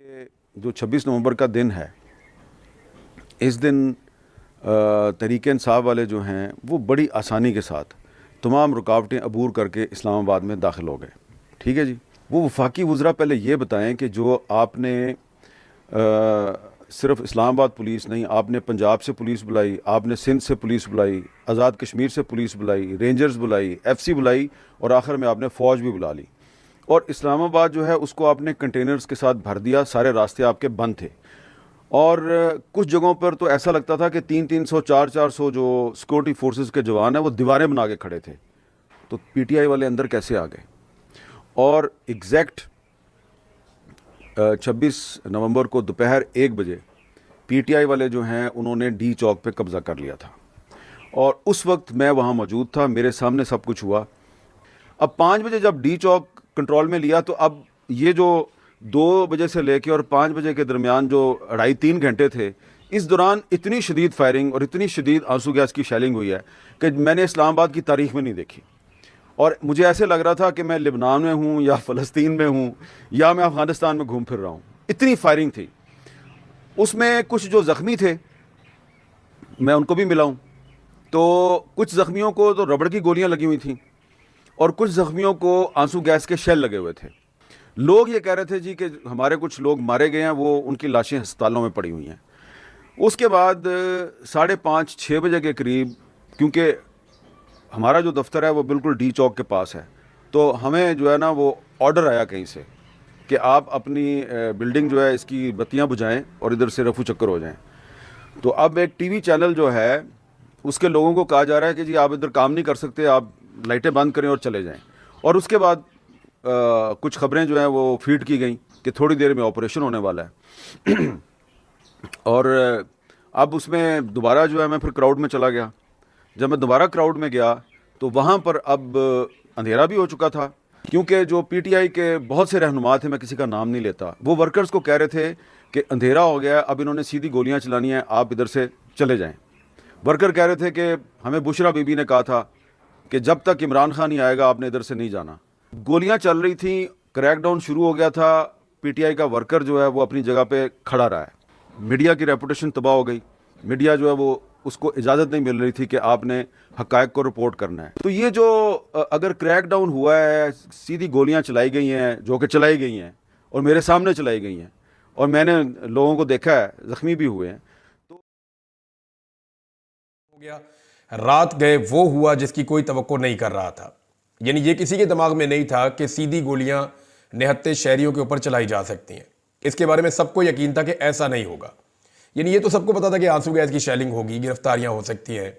کہ جو 26 نومبر کا دن ہے، اس دن تحریک انصاف والے جو ہیں وہ بڑی آسانی کے ساتھ تمام رکاوٹیں عبور کر کے اسلام آباد میں داخل ہو گئے. ٹھیک ہے جی. وہ وفاقی وزراء پہلے یہ بتائیں کہ جو آپ نے صرف اسلام آباد پولیس نہیں، آپ نے پنجاب سے پولیس بلائی، آپ نے سندھ سے پولیس بلائی، آزاد کشمیر سے پولیس بلائی، رینجرز بلائی، ایف سی بلائی، اور آخر میں آپ نے فوج بھی بلا لی. اور اسلام آباد جو ہے اس کو آپ نے کنٹینرز کے ساتھ بھر دیا. سارے راستے آپ کے بند تھے، اور کچھ جگہوں پر تو ایسا لگتا تھا کہ 300 400 جو سیکورٹی فورسز کے جوان ہیں وہ دیواریں بنا کے کھڑے تھے. تو پی ٹی آئی والے اندر کیسے آ گئے؟ اور ایگزیکٹ 26 نومبر کو دوپہر 1 بجے پی ٹی آئی والے جو ہیں انہوں نے ڈی چوک پہ قبضہ کر لیا تھا، اور اس وقت میں وہاں موجود تھا. میرے سامنے سب کچھ ہوا. اب 5 بجے جب ڈی چوک کنٹرول میں لیا تو اب یہ جو 2 بجے سے لے کے اور 5 بجے کے درمیان جو 2.5-3 گھنٹے تھے، اس دوران اتنی شدید فائرنگ اور اتنی شدید آنسو گیس کی شیلنگ ہوئی ہے کہ میں نے اسلام آباد کی تاریخ میں نہیں دیکھی. اور مجھے ایسے لگ رہا تھا کہ میں لبنان میں ہوں یا فلسطین میں ہوں یا میں افغانستان میں گھوم پھر رہا ہوں. اتنی فائرنگ تھی. اس میں کچھ جو زخمی تھے میں ان کو بھی ملا ہوں. تو کچھ زخمیوں کو تو ربڑ کی گولیاں لگی ہوئی تھیں، اور کچھ زخمیوں کو آنسو گیس کے شیل لگے ہوئے تھے. لوگ یہ کہہ رہے تھے جی کہ ہمارے کچھ لوگ مارے گئے ہیں، وہ ان کی لاشیں ہسپتالوں میں پڑی ہوئی ہیں. اس کے بعد 5:30-6 بجے کے قریب، کیونکہ ہمارا جو دفتر ہے وہ بالکل ڈی چوک کے پاس ہے، تو ہمیں جو ہے نا وہ آرڈر آیا کہیں سے کہ آپ اپنی بلڈنگ جو ہے اس کی بتیاں بجھائیں اور ادھر سے رفو چکر ہو جائیں. تو اب ایک ٹی وی چینل جو ہے اس کے لوگوں کو کہا جا رہا ہے کہ جی آپ ادھر کام نہیں کر سکتے، آپ لائٹیں بند کریں اور چلے جائیں. اور اس کے بعد کچھ خبریں جو ہیں وہ فیڈ کی گئیں کہ تھوڑی دیر میں آپریشن ہونے والا ہے. اور اب اس میں دوبارہ جو ہے میں پھر کراؤڈ میں چلا گیا. جب میں دوبارہ کراؤڈ میں گیا تو وہاں پر اب اندھیرا بھی ہو چکا تھا، کیونکہ جو پی ٹی آئی کے بہت سے رہنما تھے، میں کسی کا نام نہیں لیتا، وہ ورکرز کو کہہ رہے تھے کہ اندھیرا ہو گیا، اب انہوں نے سیدھی گولیاں چلانی ہیں، آپ ادھر سے چلے جائیں. ورکر کہہ رہے تھے کہ ہمیں بشرا بی بی نے کہا تھا کہ جب تک عمران خان نہیں آئے گا آپ نے ادھر سے نہیں جانا. گولیاں چل رہی تھیں، کریک ڈاؤن شروع ہو گیا تھا. پی ٹی آئی کا ورکر جو ہے وہ اپنی جگہ پہ کھڑا رہا ہے. میڈیا کی ریپوٹیشن تباہ ہو گئی. میڈیا جو ہے وہ اس کو اجازت نہیں مل رہی تھی کہ آپ نے حقائق کو رپورٹ کرنا ہے. تو یہ جو اگر کریک ڈاؤن ہوا ہے، سیدھی گولیاں چلائی گئی ہیں جو کہ چلائی گئی ہیں اور میرے سامنے چلائی گئی ہیں، اور میں نے لوگوں کو دیکھا ہے، زخمی بھی ہوئے ہیں. تو ہو گیا رات گئے وہ ہوا جس کی کوئی توقع نہیں کر رہا تھا. یعنی یہ کسی کے دماغ میں نہیں تھا کہ سیدھی گولیاں نہتے شہریوں کے اوپر چلائی جا سکتی ہیں. اس کے بارے میں سب کو یقین تھا کہ ایسا نہیں ہوگا. یعنی یہ تو سب کو پتا تھا کہ آنسو گیس کی شیلنگ ہوگی، گرفتاریاں ہو سکتی ہیں،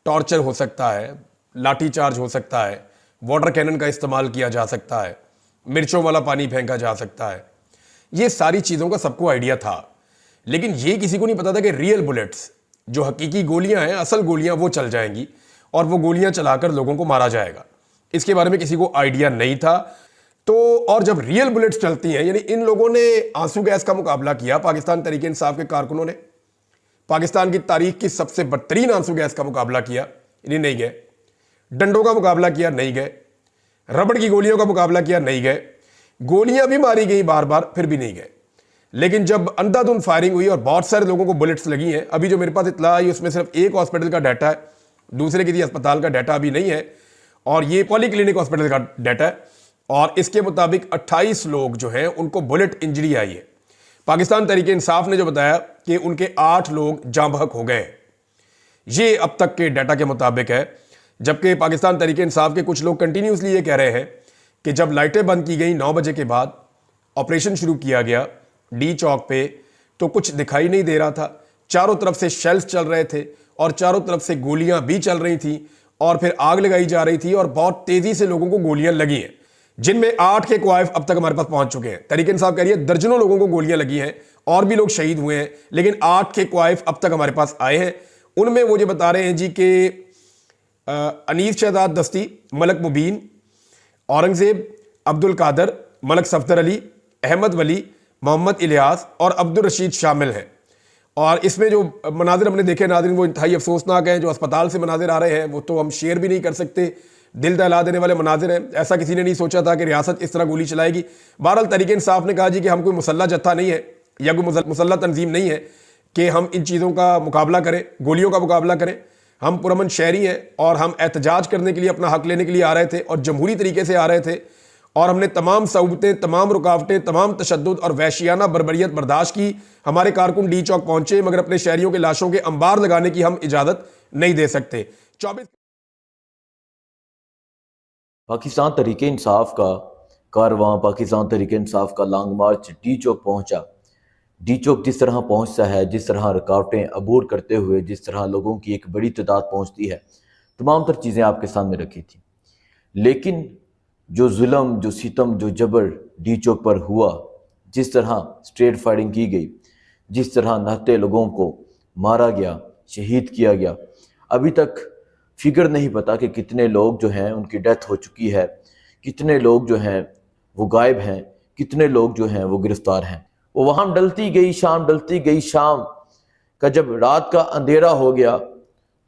ٹارچر ہو سکتا ہے، لاٹھی چارج ہو سکتا ہے، واٹر کینن کا استعمال کیا جا سکتا ہے، مرچوں والا پانی پھینکا جا سکتا ہے. یہ ساری چیزوں کا سب کو آئیڈیا تھا. لیکن یہ کسی کو نہیں پتا تھا کہ ریئل بلیٹس، جو حقیقی گولیاں ہیں، اصل گولیاں، وہ چل جائیں گی اور وہ گولیاں چلا کر لوگوں کو مارا جائے گا. اس کے بارے میں کسی کو آئیڈیا نہیں تھا. تو اور جب ریئل بلیٹس چلتی ہیں، یعنی ان لوگوں نے آنسو گیس کا مقابلہ کیا، پاکستان تحریک انصاف کے کارکنوں نے پاکستان کی تاریخ کی سب سے بدترین آنسو گیس کا مقابلہ کیا، یعنی نہیں گئے. ڈنڈوں کا مقابلہ کیا، نہیں گئے. ربڑ کی گولیوں کا مقابلہ کیا، نہیں گئے. گولیاں بھی ماری گئی بار بار، پھر بھی نہیں گئے. لیکن جب اندھا دھند فائرنگ ہوئی اور بہت سارے لوگوں کو بلٹس لگی ہیں، ابھی جو میرے پاس اطلاع آئی اس میں صرف ایک ہاسپٹل کا ڈیٹا ہے، دوسرے کسی اسپتال کا ڈیٹا ابھی نہیں ہے، اور یہ پولی کلینک ہاسپٹل کا ڈیٹا ہے. اور اس کے مطابق 28 لوگ جو ہیں ان کو بلٹ انجری آئی ہے. پاکستان تحریک انصاف نے جو بتایا کہ ان کے 8 لوگ جاں بحق ہو گئے. یہ اب تک کے ڈیٹا کے مطابق ہے. جبکہ پاکستان تحریک انصاف کے کچھ لوگ کنٹینیوسلی یہ کہہ رہے ہیں کہ جب لائٹیں بند کی گئیں 9 بجے کے بعد، آپریشن شروع کیا گیا ڈی چوک پہ، تو کچھ دکھائی نہیں دے رہا تھا. چاروں طرف سے شیلز چل رہے تھے اور چاروں طرف سے گولیاں بھی چل رہی تھیں، اور پھر آگ لگائی جا رہی تھی، اور بہت تیزی سے لوگوں کو گولیاں لگی ہیں، جن میں 8 کے کوائف اب تک ہمارے پاس پہنچ چکے ہیں. تحریک انصاف کہہ رہی ہے درجنوں لوگوں کو گولیاں لگی ہیں اور بھی لوگ شہید ہوئے ہیں، لیکن 8 کے کوائف اب تک ہمارے پاس آئے ہیں. ان میں وہ یہ بتا رہے ہیں جی کہ انیس شہزاد دستی، ملک مبین، اورنگزیب، عبد القادر، ملک صفدر علی، احمد ولی، محمد الیاس اور عبد الرشید شامل ہیں. اور اس میں جو مناظر ہم نے دیکھے ناظرین وہ انتہائی افسوسناک ہیں. جو اسپتال سے مناظر آ رہے ہیں وہ تو ہم شیئر بھی نہیں کر سکتے، دل دہلا دینے والے مناظر ہیں. ایسا کسی نے نہیں سوچا تھا کہ ریاست اس طرح گولی چلائے گی. بہرحال تحریک انصاف نے کہا جی کہ ہم کوئی مسلح جتھا نہیں ہے یا کوئی مسلح تنظیم نہیں ہے کہ ہم ان چیزوں کا مقابلہ کریں, گولیوں کا مقابلہ کریں. ہم پرامن شہری ہیں اور ہم احتجاج کرنے کے لیے, اپنا حق لینے کے لیے آ رہے تھے اور جمہوری طریقے سے آ رہے تھے, اور ہم نے تمام صعوبتیں, تمام رکاوٹیں, تمام تشدد اور وحشیانہ بربریت برداشت کی. ہمارے کارکن ڈی چوک پہنچے مگر اپنے شہریوں کے لاشوں کے انبار لگانے کی ہم اجازت نہیں دے سکتے. 24 پاکستان تحریک انصاف کا کارواں, پاکستان تحریک انصاف کا لانگ مارچ ڈی چوک پہنچا. ڈی چوک جس طرح پہنچتا ہے, جس طرح رکاوٹیں عبور کرتے ہوئے جس طرح لوگوں کی ایک بڑی تعداد پہنچتی ہے, تمام تر چیزیں آپ کے سامنے رکھی تھیں. لیکن جو ظلم, جو ستم, جو جبر ڈی چوک پر ہوا, جس طرح اسٹریٹ فائرنگ کی گئی, جس طرح نہتے لوگوں کو مارا گیا, شہید کیا گیا, ابھی تک فگر نہیں پتا کہ کتنے لوگ جو ہیں ان کی ڈیتھ ہو چکی ہے, کتنے لوگ جو ہیں وہ غائب ہیں, کتنے لوگ جو ہیں وہ گرفتار ہیں. وہ وہاں ڈلتی گئی شام, ڈلتی گئی شام کا جب رات کا اندھیرا ہو گیا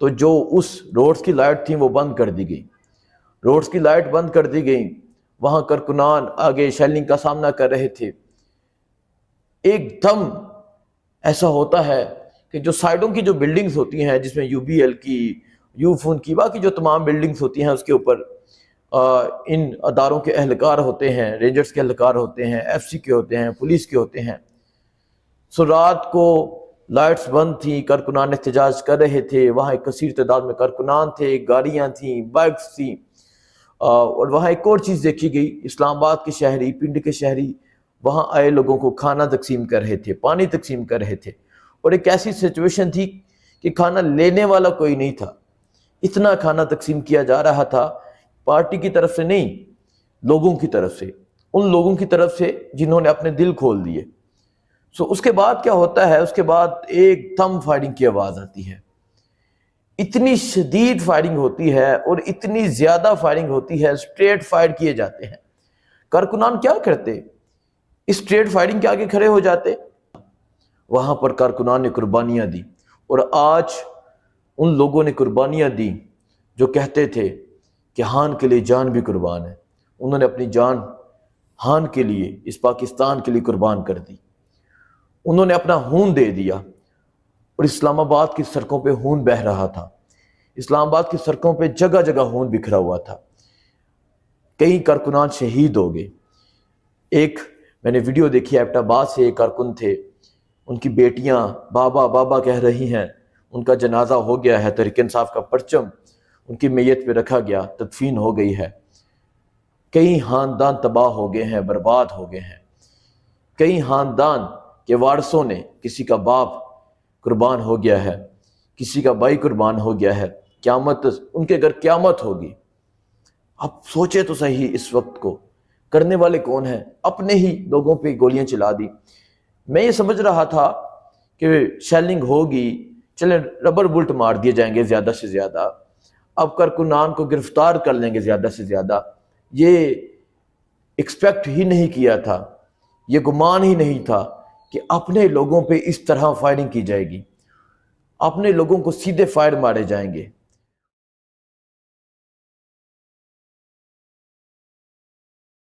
تو جو اس روڈز کی لائٹ تھی وہ بند کر دی گئی. روڈز کی لائٹ بند کر دی گئی. وہاں کارکنان آگے شیلنگ کا سامنا کر رہے تھے. ایک دم ایسا ہوتا ہے کہ جو سائڈوں کی جو بلڈنگز ہوتی ہیں, جس میں یو بی ایل کی, یو فون کی, باقی جو تمام بلڈنگز ہوتی ہیں, اس کے اوپر ان اداروں کے اہلکار ہوتے ہیں, رینجرز کے اہلکار ہوتے ہیں, ایف سی کے ہوتے ہیں, پولیس کے ہوتے ہیں. سو رات کو لائٹس بند تھیں, کارکنان احتجاج کر رہے تھے. وہاں ایک کثیر تعداد میں کارکنان تھے, گاڑیاں تھیں, بائکس تھیں. اور وہاں ایک اور چیز دیکھی گئی, اسلام آباد کے شہری, پنڈ کے شہری وہاں آئے لوگوں کو کھانا تقسیم کر رہے تھے, پانی تقسیم کر رہے تھے. اور ایک ایسی سچویشن تھی کہ کھانا لینے والا کوئی نہیں تھا. اتنا کھانا تقسیم کیا جا رہا تھا, پارٹی کی طرف سے نہیں, لوگوں کی طرف سے, ان لوگوں کی طرف سے جنہوں نے اپنے دل کھول دیے. سو اس کے بعد کیا ہوتا ہے, اس کے بعد ایک دم فائرنگ کی آواز آتی ہے. اتنی شدید فائرنگ ہوتی ہے اور اتنی زیادہ فائرنگ ہوتی ہے, اسٹریٹ فائر کیے جاتے ہیں. کارکنان کیا کرتے, اسٹریٹ فائرنگ کے آگے کھڑے ہو جاتے. وہاں پر کارکنان نے قربانیاں دی, اور آج ان لوگوں نے قربانیاں دی جو کہتے تھے کہ ہان کے لیے جان بھی قربان ہے. انہوں نے اپنی جان ہان کے لیے, اس پاکستان کے لیے قربان کر دی. انہوں نے اپنا خون دے دیا, اور اسلام آباد کی سڑکوں پہ خون بہہ رہا تھا. اسلام آباد کی سڑکوں پہ جگہ جگہ خون بکھرا ہوا تھا. کئی کارکنان شہید ہو گئے. ایک میں نے ویڈیو دیکھی, ایبٹ آباد سے ایک کارکن تھے, ان کی بیٹیاں بابا بابا کہہ رہی ہیں. ان کا جنازہ ہو گیا ہے, تحریک انصاف کا پرچم ان کی میت پہ رکھا گیا, تدفین ہو گئی ہے. کئی خاندان تباہ ہو گئے ہیں, برباد ہو گئے ہیں. کئی خاندان کے وارثوں نے, کسی کا باپ قربان ہو گیا ہے, کسی کا بھائی قربان ہو گیا ہے. قیامت, ان کے گھر قیامت ہوگی. اب سوچے تو صحیح, اس وقت کو کرنے والے کون ہیں؟ اپنے ہی لوگوں پہ گولیاں چلا دی. میں یہ سمجھ رہا تھا کہ شیلنگ ہوگی, چلیں ربر بلٹ مار دیے جائیں گے زیادہ سے زیادہ, اب کارکنان کو گرفتار کر لیں گے زیادہ سے زیادہ. یہ ایکسپیکٹ ہی نہیں کیا تھا, یہ گمان ہی نہیں تھا کہ اپنے لوگوں پہ اس طرح فائرنگ کی جائے گی, اپنے لوگوں کو سیدھے فائر مارے جائیں گے.